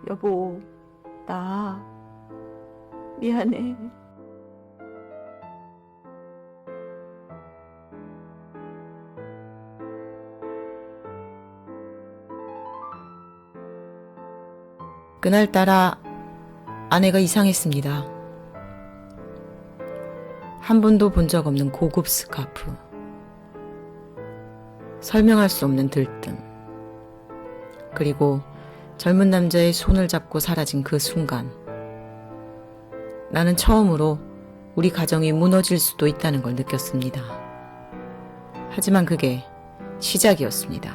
여보, 나 미안해. 그날따라 아내가 이상했습니다. 한 번도 본 적 없는 고급 스카프, 설명할 수 없는 들뜸, 그리고 젊은 남자의 손을 잡고 사라진 그 순간, 나는 처음으로 우리 가정이 무너질 수도 있다는 걸 느꼈습니다. 하지만 그게 시작이었습니다.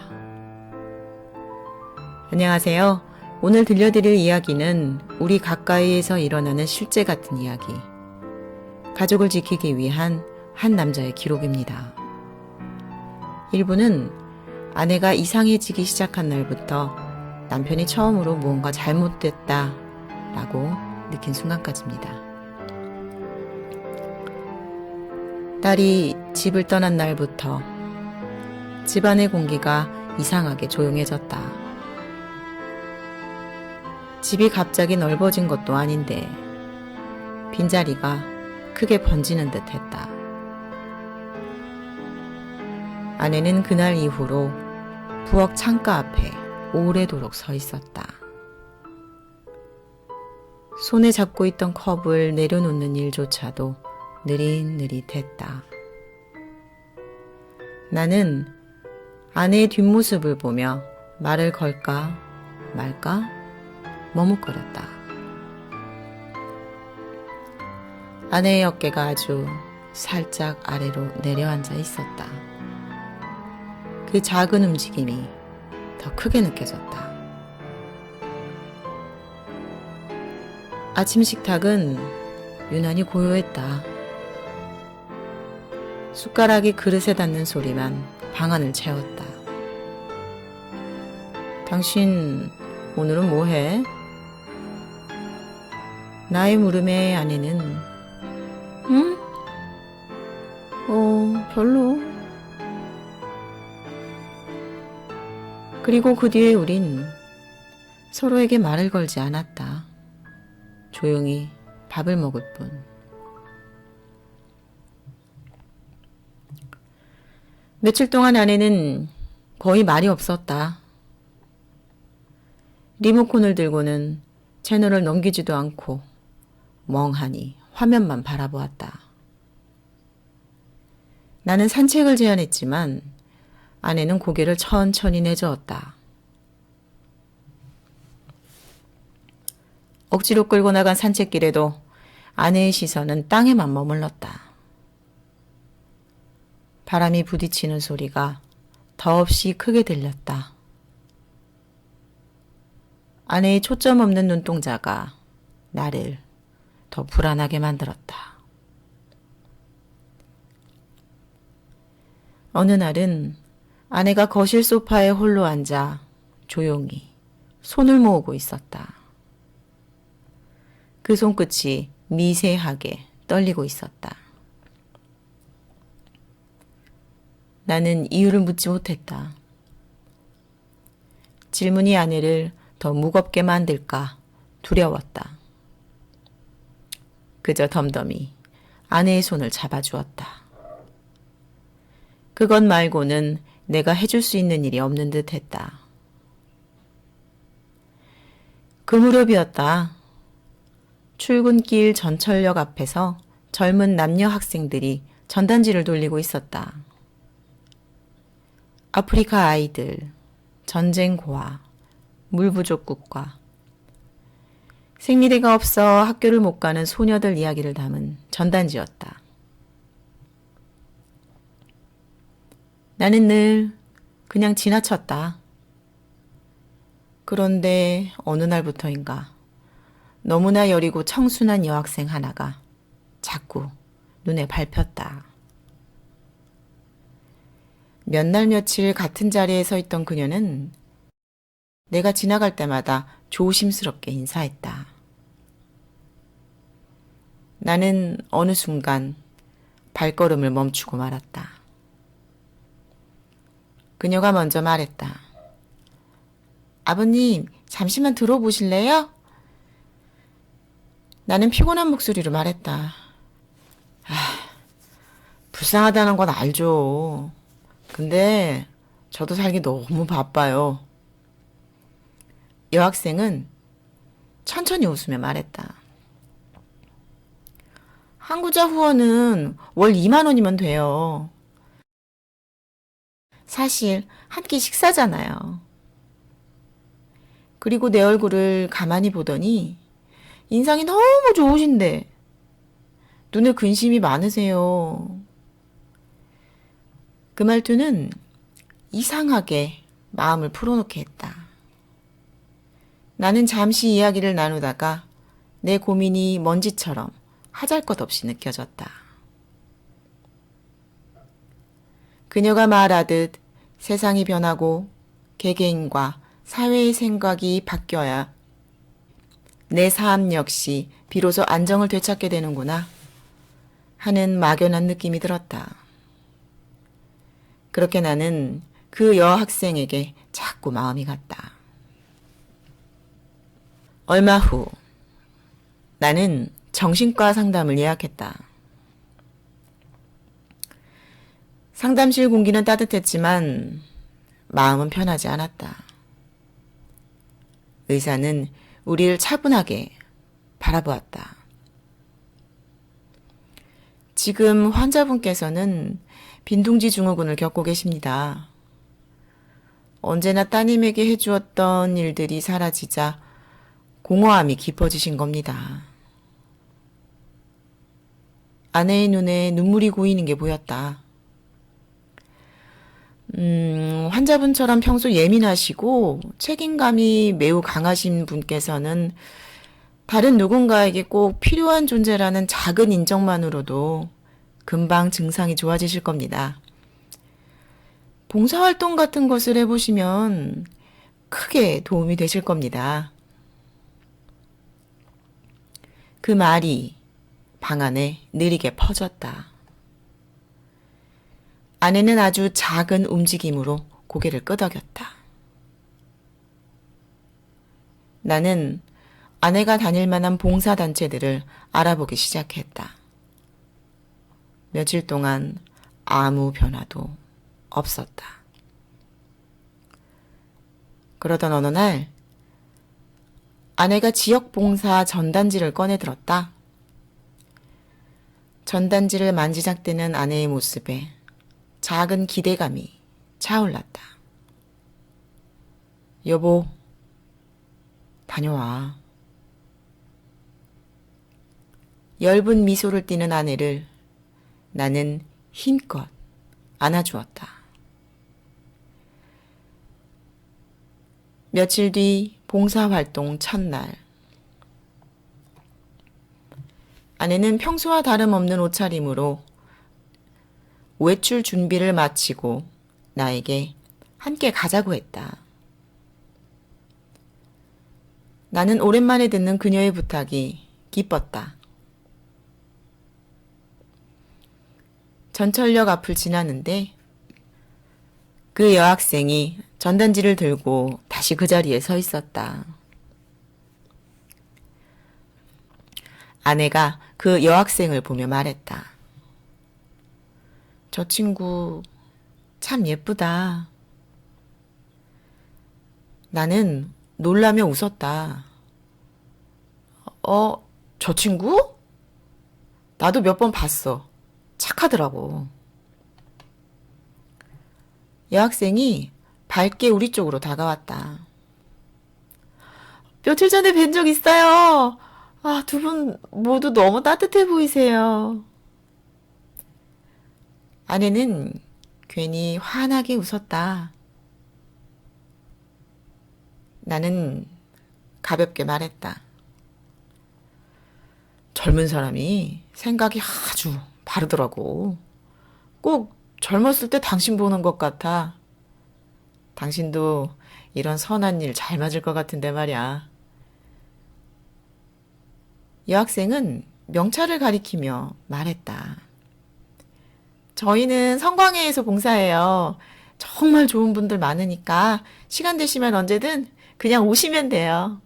안녕하세요. 오늘 들려드릴 이야기는 우리 가까이에서 일어나는 실제 같은 이야기, 가족을 지키기 위한 한 남자의 기록입니다. 1부는 아내가 이상해지기 시작한 날부터 남편이 처음으로 무언가 잘못됐다 라고 느낀 순간까지입니다. 딸이 집을 떠난 날부터 집안의 공기가 이상하게 조용해졌다. 집이 갑자기 넓어진 것도 아닌데 빈자리가 크게 번지는 듯 했다. 아내는 그날 이후로 부엌 창가 앞에 오래도록 서 있었다. 손에 잡고 있던 컵을 내려놓는 일조차도 느릿느릿했다. 나는 아내의 뒷모습을 보며 말을 걸까 말까 머뭇거렸다. 아내의 어깨가 아주 살짝 아래로 내려앉아 있었다. 그 작은 움직임이 더 크게 느껴졌다. 아침 식탁은 유난히 고요했다. 숟가락이 그릇에 닿는 소리만 방안을 채웠다. 당신 오늘은 뭐해? 나의 물음에 아내는 응? 별로. 그리고 그 뒤에 우린 서로에게 말을 걸지 않았다. 조용히 밥을 먹을 뿐. 며칠 동안 아내는 거의 말이 없었다. 리모컨을 들고는 채널을 넘기지도 않고 멍하니 화면만 바라보았다. 나는 산책을 제안했지만 아내는 고개를 천천히 내저었다. 억지로 끌고 나간 산책길에도 아내의 시선은 땅에만 머물렀다. 바람이 부딪히는 소리가 더없이 크게 들렸다. 아내의 초점 없는 눈동자가 나를 더 불안하게 만들었다. 어느 날은 아내가 거실 소파에 홀로 앉아 조용히 손을 모으고 있었다. 그 손끝이 미세하게 떨리고 있었다. 나는 이유를 묻지 못했다. 질문이 아내를 더 무겁게 만들까 두려웠다. 그저 덤덤히 아내의 손을 잡아주었다. 그것 말고는 내가 해줄 수 있는 일이 없는 듯 했다. 그 무렵이었다. 출근길 전철역 앞에서 젊은 남녀 학생들이 전단지를 돌리고 있었다. 아프리카 아이들, 전쟁 고아, 물 부족 국가, 생리대가 없어 학교를 못 가는 소녀들 이야기를 담은 전단지였다. 나는 늘 그냥 지나쳤다. 그런데 어느 날부터인가 너무나 여리고 청순한 여학생 하나가 자꾸 눈에 밟혔다. 몇 날 며칠 같은 자리에 서 있던 그녀는 내가 지나갈 때마다 조심스럽게 인사했다. 나는 어느 순간 발걸음을 멈추고 말았다. 그녀가 먼저 말했다. 아버님, 잠시만 들어보실래요? 나는 피곤한 목소리로 말했다. 불쌍하다는 건 알죠. 근데 저도 살기 너무 바빠요. 여학생은 천천히 웃으며 말했다. 항구자 후원은 월 2만 원이면 돼요. 사실 한 끼 식사잖아요. 그리고 내 얼굴을 가만히 보더니 인상이 너무 좋으신데 눈에 근심이 많으세요. 그 말투는 이상하게 마음을 풀어놓게 했다. 나는 잠시 이야기를 나누다가 내 고민이 먼지처럼 하잘것없이 느껴졌다. 그녀가 말하듯 세상이 변하고 개개인과 사회의 생각이 바뀌어야 내 삶 역시 비로소 안정을 되찾게 되는구나 하는 막연한 느낌이 들었다. 그렇게 나는 그 여학생에게 자꾸 마음이 갔다. 얼마 후 나는 정신과 상담을 예약했다. 상담실 공기는 따뜻했지만 마음은 편하지 않았다. 의사는 우리를 차분하게 바라보았다. 지금 환자분께서는 빈둥지 증후군을 겪고 계십니다. 언제나 따님에게 해주었던 일들이 사라지자 공허함이 깊어지신 겁니다. 아내의 눈에 눈물이 고이는 게 보였다. 환자분처럼 평소 예민하시고 책임감이 매우 강하신 분께서는 다른 누군가에게 꼭 필요한 존재라는 작은 인정만으로도 금방 증상이 좋아지실 겁니다. 봉사활동 같은 것을 해보시면 크게 도움이 되실 겁니다. 그 말이 방 안에 느리게 퍼졌다. 아내는 아주 작은 움직임으로 고개를 끄덕였다. 나는 아내가 다닐 만한 봉사단체들을 알아보기 시작했다. 며칠 동안 아무 변화도 없었다. 그러던 어느 날 아내가 지역봉사 전단지를 꺼내 들었다. 전단지를 만지작대는 아내의 모습에 작은 기대감이 차올랐다. 여보, 다녀와. 엷은 미소를 띠는 아내를 나는 힘껏 안아주었다. 며칠 뒤 봉사활동 첫날. 아내는 평소와 다름없는 옷차림으로 외출 준비를 마치고 나에게 함께 가자고 했다. 나는 오랜만에 듣는 그녀의 부탁이 기뻤다. 전철역 앞을 지나는데 그 여학생이 전단지를 들고 다시 그 자리에 서 있었다. 아내가 그 여학생을 보며 말했다. 저 친구 참 예쁘다. 나는 놀라며 웃었다. 저 친구? 나도 몇 번 봤어. 착하더라고. 여학생이 밝게 우리 쪽으로 다가왔다. 며칠 전에 뵌 적 있어요. 두 분 모두 너무 따뜻해 보이세요. 아내는 괜히 환하게 웃었다. 나는 가볍게 말했다. 젊은 사람이 생각이 아주 바르더라고. 꼭 젊었을 때 당신 보는 것 같아. 당신도 이런 선한 일 잘 맞을 것 같은데 말이야. 여학생은 명찰을 가리키며 말했다. 저희는 성광회에서 봉사해요. 정말 좋은 분들 많으니까 시간 되시면 언제든 그냥 오시면 돼요.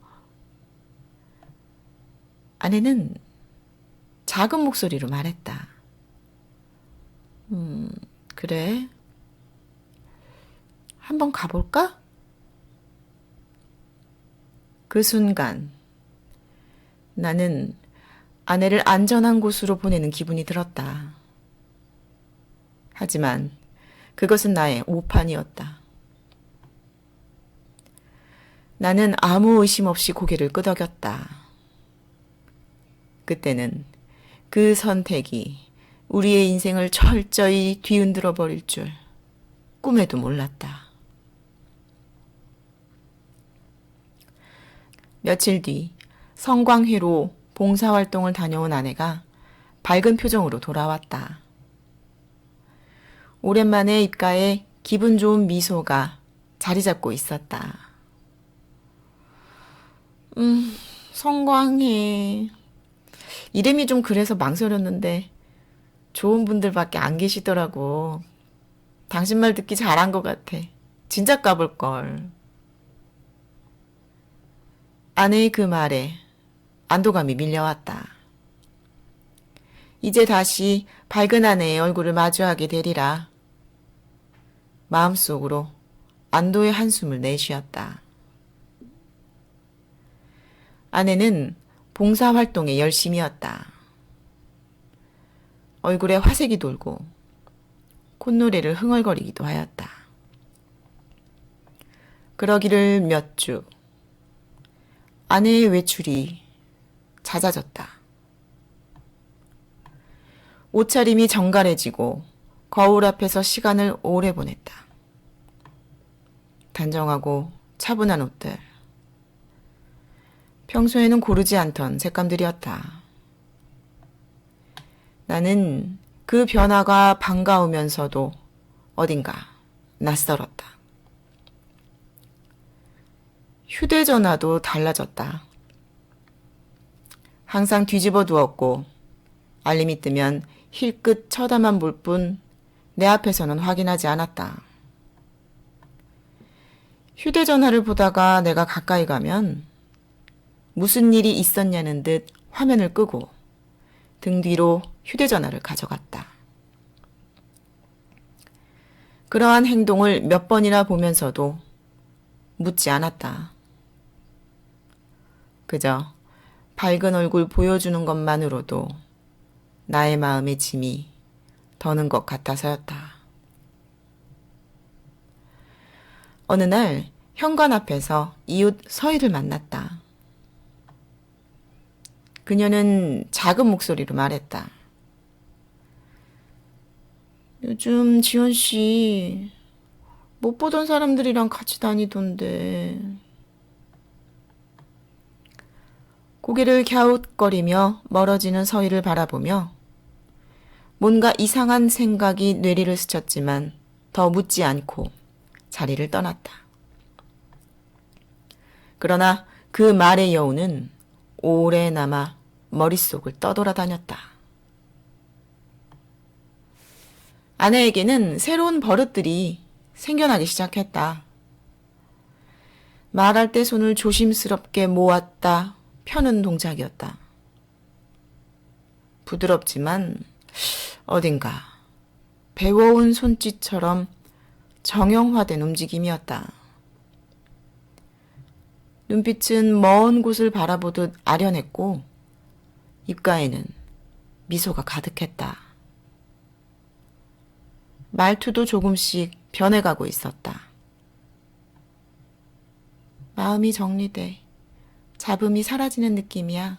아내는 작은 목소리로 말했다. 그래. 한번 가볼까? 그 순간 나는 아내를 안전한 곳으로 보내는 기분이 들었다. 하지만 그것은 나의 오판이었다. 나는 아무 의심 없이 고개를 끄덕였다. 그때는 그 선택이 우리의 인생을 철저히 뒤흔들어 버릴 줄 꿈에도 몰랐다. 며칠 뒤 성광회로 봉사활동을 다녀온 아내가 밝은 표정으로 돌아왔다. 오랜만에 입가에 기분 좋은 미소가 자리 잡고 있었다. 성광회. 이름이 좀 그래서 망설였는데 좋은 분들밖에 안 계시더라고. 당신 말 듣기 잘한 것 같아. 진작 가볼걸. 아내의 그 말에 안도감이 밀려왔다. 이제 다시 밝은 아내의 얼굴을 마주하게 되리라. 마음속으로 안도의 한숨을 내쉬었다. 아내는 봉사활동에 열심이었다. 얼굴에 화색이 돌고 콧노래를 흥얼거리기도 하였다. 그러기를 몇 주. 아내의 외출이 잦아졌다. 옷차림이 정갈해지고 거울 앞에서 시간을 오래 보냈다. 단정하고 차분한 옷들. 평소에는 고르지 않던 색감들이었다. 나는 그 변화가 반가우면서도 어딘가 낯설었다. 휴대전화도 달라졌다. 항상 뒤집어 두었고 알림이 뜨면 힐끗 쳐다만 볼 뿐 내 앞에서는 확인하지 않았다. 휴대전화를 보다가 내가 가까이 가면 무슨 일이 있었냐는 듯 화면을 끄고 등 뒤로 휴대전화를 가져갔다. 그러한 행동을 몇 번이나 보면서도 묻지 않았다. 그저 밝은 얼굴 보여주는 것만으로도 나의 마음의 짐이 더는 것 같아서였다. 어느 날 현관 앞에서 이웃 서희를 만났다. 그녀는 작은 목소리로 말했다. 요즘 지원 씨 못 보던 사람들이랑 같이 다니던데. 고개를 갸웃거리며 멀어지는 서희를 바라보며 뭔가 이상한 생각이 뇌리를 스쳤지만 더 묻지 않고 자리를 떠났다. 그러나 그 말의 여우는 오래 남아 머릿속을 떠돌아다녔다. 아내에게는 새로운 버릇들이 생겨나기 시작했다. 말할 때 손을 조심스럽게 모았다 펴는 동작이었다. 부드럽지만 어딘가 배워온 손짓처럼 정형화된 움직임이었다. 눈빛은 먼 곳을 바라보듯 아련했고 입가에는 미소가 가득했다. 말투도 조금씩 변해가고 있었다. 마음이 정리돼 잡음이 사라지는 느낌이야.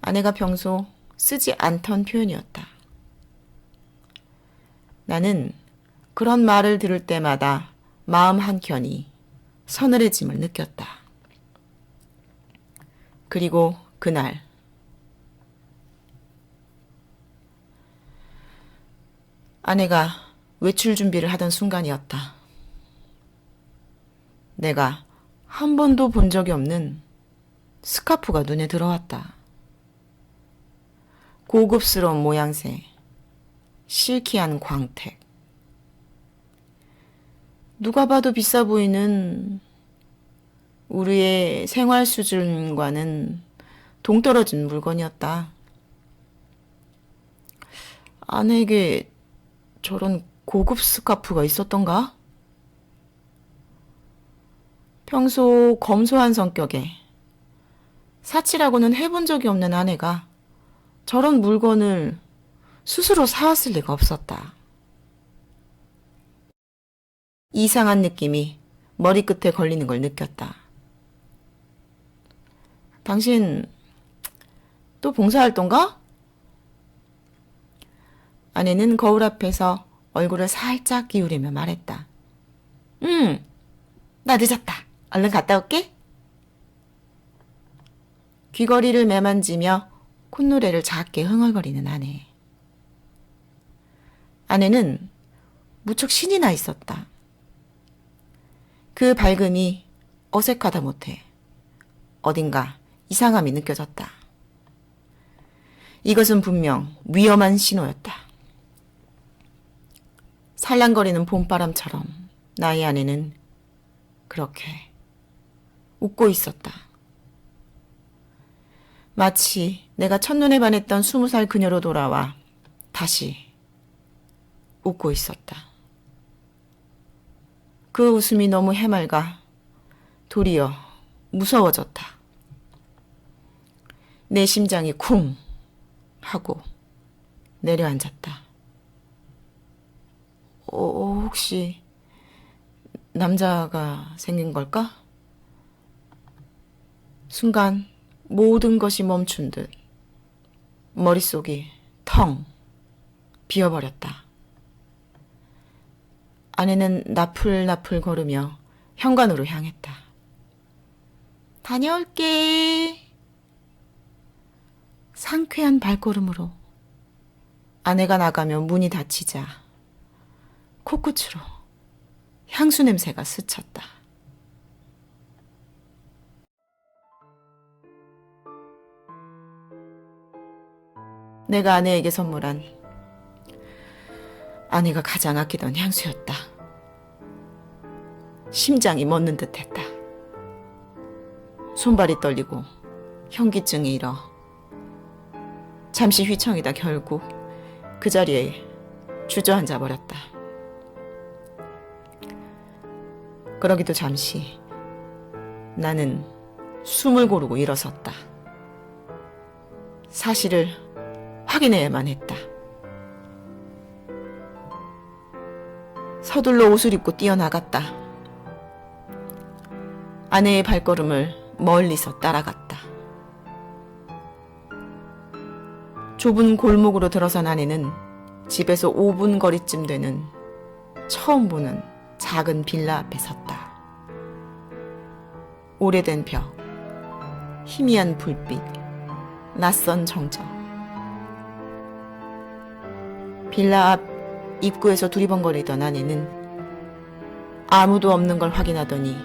아내가 평소 쓰지 않던 표현이었다. 나는 그런 말을 들을 때마다 마음 한켠이 서늘해짐을 느꼈다. 그리고 그날 아내가 외출 준비를 하던 순간이었다. 내가 한 번도 본 적이 없는 스카프가 눈에 들어왔다. 고급스러운 모양새, 실키한 광택. 누가 봐도 비싸 보이는 우리의 생활 수준과는 동떨어진 물건이었다. 아내에게 저런 고급 스카프가 있었던가? 평소 검소한 성격에 사치라고는 해본 적이 없는 아내가 저런 물건을 스스로 사왔을 리가 없었다. 이상한 느낌이 머리끝에 걸리는 걸 느꼈다. 당신 또 봉사활동가? 아내는 거울 앞에서 얼굴을 살짝 기울이며 말했다. 나 늦었다. 얼른 갔다 올게. 귀걸이를 매만지며 콧노래를 작게 흥얼거리는 아내. 아내는 무척 신이 나 있었다. 그 밝음이 어색하다 못해 어딘가 이상함이 느껴졌다. 이것은 분명 위험한 신호였다. 살랑거리는 봄바람처럼 나의 아내는 그렇게 웃고 있었다. 마치 내가 첫눈에 반했던 20살 그녀로 돌아와 다시 웃고 있었다. 그 웃음이 너무 해맑아 도리어 무서워졌다. 내 심장이 쿵 하고 내려앉았다. 혹시 남자가 생긴 걸까? 순간 모든 것이 멈춘 듯 머릿속이 텅 비어버렸다. 아내는 나풀나풀 걸으며 현관으로 향했다. 다녀올게. 상쾌한 발걸음으로 아내가 나가며 문이 닫히자 코끝으로 향수 냄새가 스쳤다. 내가 아내에게 선물한 아내가 가장 아끼던 향수였다. 심장이 멎는 듯했다. 손발이 떨리고 현기증이 일어 잠시 휘청이다 결국 그 자리에 주저앉아 버렸다. 그러기도 잠시 나는 숨을 고르고 일어섰다. 사실을 확인해야만 했다. 서둘러 옷을 입고 뛰어나갔다. 아내의 발걸음을 멀리서 따라갔다. 좁은 골목으로 들어선 아내는 집에서 5분 거리쯤 되는 처음 보는 작은 빌라 앞에 섰다. 오래된 벽, 희미한 불빛, 낯선 정적. 빌라 앞 입구에서 두리번거리던 아내는 아무도 없는 걸 확인하더니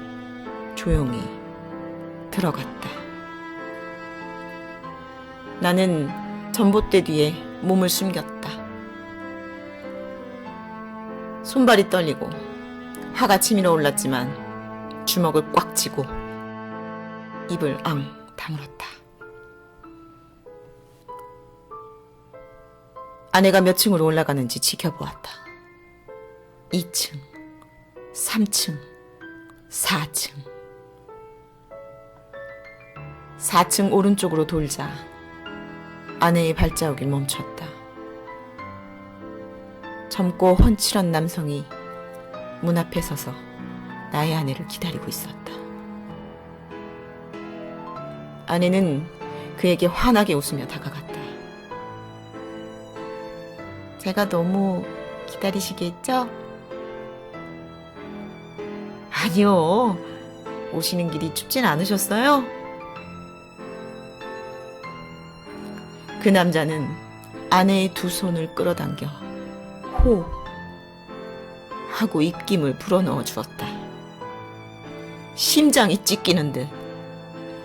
조용히 들어갔다. 나는 전봇대 뒤에 몸을 숨겼다. 손발이 떨리고 화가 치밀어 올랐지만 주먹을 꽉 쥐고 입을 앙 다물었다. 아내가 몇 층으로 올라가는지 지켜보았다. 2층, 3층, 4층. 4층 오른쪽으로 돌자 아내의 발자국이 멈췄다. 젊고 훤칠한 남성이 문 앞에 서서 나의 아내를 기다리고 있었다. 아내는 그에게 환하게 웃으며 다가갔다. 제가 너무 기다리시겠죠? 아니요. 오시는 길이 춥진 않으셨어요? 그 남자는 아내의 두 손을 끌어당겨 호 하고 입김을 불어넣어 주었다. 심장이 찢기는 듯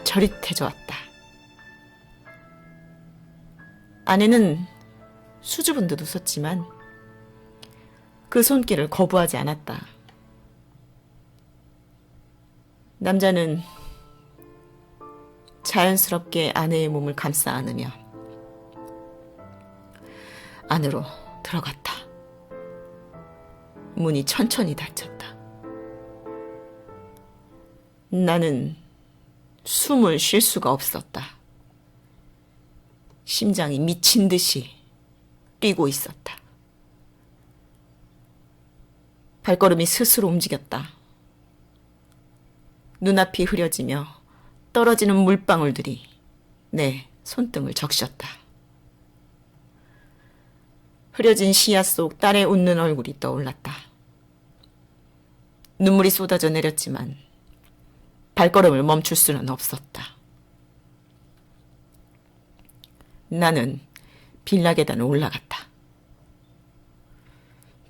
저릿해져왔다. 아내는 수줍은 듯 웃었지만 그 손길을 거부하지 않았다. 남자는 자연스럽게 아내의 몸을 감싸 안으며 안으로 들어갔다. 문이 천천히 닫혔다. 나는 숨을 쉴 수가 없었다. 심장이 미친 듯이 뛰고 있었다. 발걸음이 스스로 움직였다. 눈앞이 흐려지며 떨어지는 물방울들이 내 손등을 적셨다. 흐려진 시야 속 딸의 웃는 얼굴이 떠올랐다. 눈물이 쏟아져 내렸지만 발걸음을 멈출 수는 없었다. 나는 빌라 계단을 올라갔다.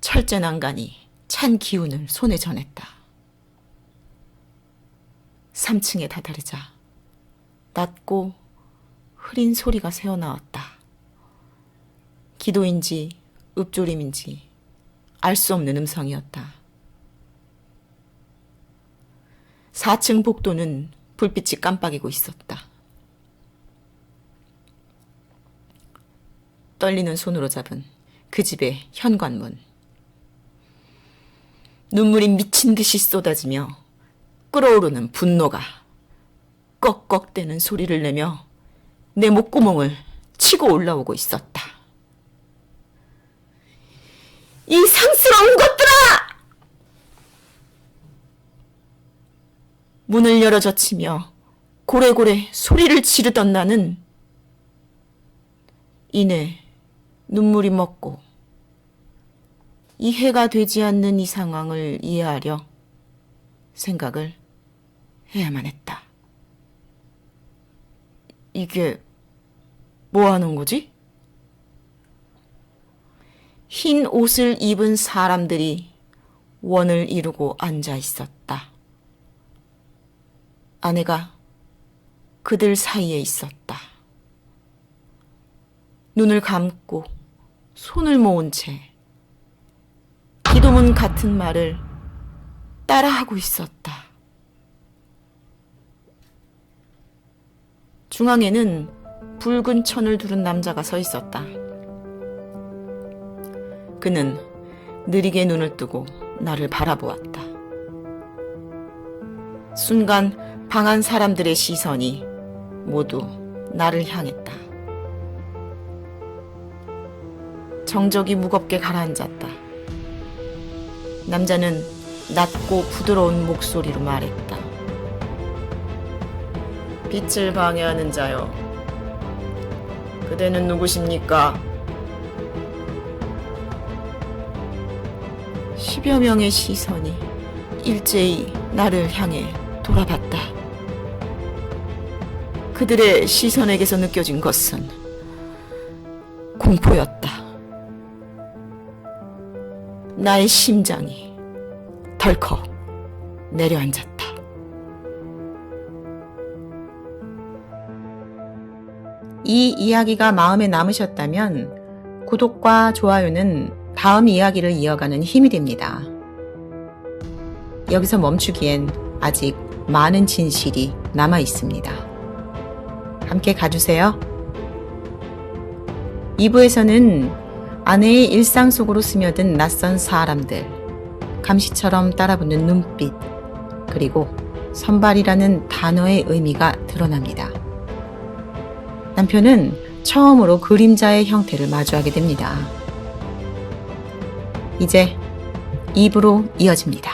철제 난간이 찬 기운을 손에 전했다. 3층에 다다르자 낮고 흐린 소리가 새어나왔다. 기도인지 읊조림인지 알 수 없는 음성이었다. 4층 복도는 불빛이 깜빡이고 있었다. 떨리는 손으로 잡은 그 집의 현관문. 눈물이 미친 듯이 쏟아지며 끓어오르는 분노가 꺽꺽대는 소리를 내며 내 목구멍을 치고 올라오고 있었다. 이 상스러운 것들아! 문을 열어 젖히며 고래고래 소리를 지르던 나는 이내 눈물이 먹고 이해가 되지 않는 이 상황을 이해하려 생각을 해야만 했다. 이게 뭐 하는 거지? 흰 옷을 입은 사람들이 원을 이루고 앉아 있었다. 아내가 그들 사이에 있었다. 눈을 감고 손을 모은 채 기도문 같은 말을 따라하고 있었다. 중앙에는 붉은 천을 두른 남자가 서 있었다. 그는 느리게 눈을 뜨고 나를 바라보았다. 순간 방안 사람들의 시선이 모두 나를 향했다. 정적이 무겁게 가라앉았다. 남자는 낮고 부드러운 목소리로 말했다. 빛을 방해하는 자여, 그대는 누구십니까? 10여 명의 시선이 일제히 나를 향해 돌아봤다. 그들의 시선에게서 느껴진 것은 공포였다. 나의 심장이 덜컥 내려앉았다. 이 이야기가 마음에 남으셨다면 구독과 좋아요는 다음 이야기를 이어가는 힘이 됩니다. 여기서 멈추기엔 아직 많은 진실이 남아 있습니다. 함께 가주세요. 2부에서는 아내의 일상 속으로 스며든 낯선 사람들, 감시처럼 따라붙는 눈빛, 그리고 선발이라는 단어의 의미가 드러납니다. 남편은 처음으로 그림자의 형태를 마주하게 됩니다. 이제 2부로 이어집니다.